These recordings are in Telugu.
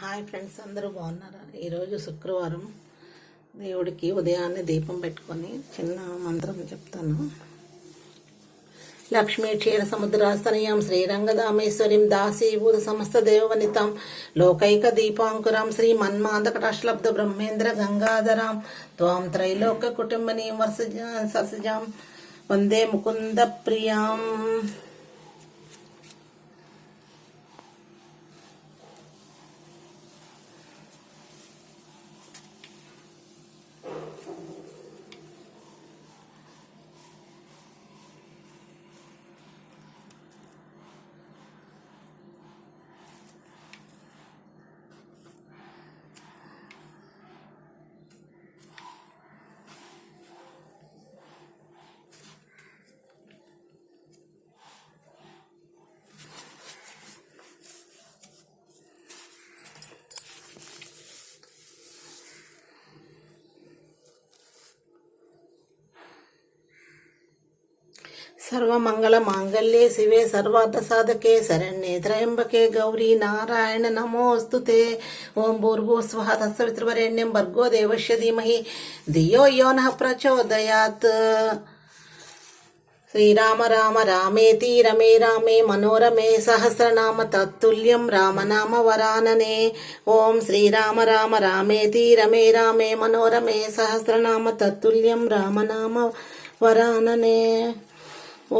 హాయ్ ఫ్రెండ్స్, అందరూ బాగున్నారా? ఈరోజు శుక్రవారం. దేవుడికి ఉదయాన్నే దీపం పెట్టుకొని చిన్న మంత్రం చెప్తాను. లక్ష్మీ క్షీర సముద్రాస్తనయం శ్రీరంగదామేశ్వరిం దాసీభూత సమస్త దేవవనితాం లోకైక దీపాంకురాం శ్రీ మన్మాదకటాశ్లబ్ధ బ్రహ్మేంద్ర గంగాధరాం త్వాం త్రైలోక కుటుంబనీం సరసజాం వందే ముకుంద ప్రియాం. సర్వమంగళ మాంగళ్యే శివే సర్వార్థ సాధకే శరణ్యే త్రయంబకే గౌరీ నారాయణ నమోస్తుతే. ఓం భూర్భువస్వః తత్సవితుర్వరేణ్యం భర్గో దేవస్య ధీమహి ధియో యో నః ప్రచోదయాత్. శ్రీరామ రామ రామేతి రమే రామే మనోరమే సహస్రనామ తత్తుల్యం రామనామ వరాననే. ఓం శ్రీరామ రామ రామేతి రమే రామే మనోరమే సహస్రనామ తత్తుల్యం రామనామ వరాననే.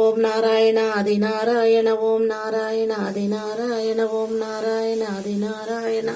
ఓం నారాయణ ఆది నారాయణ, ఓం నారాయణ ఆది నారాయణ, ఓం నారాయణ ఆది నారాయణ.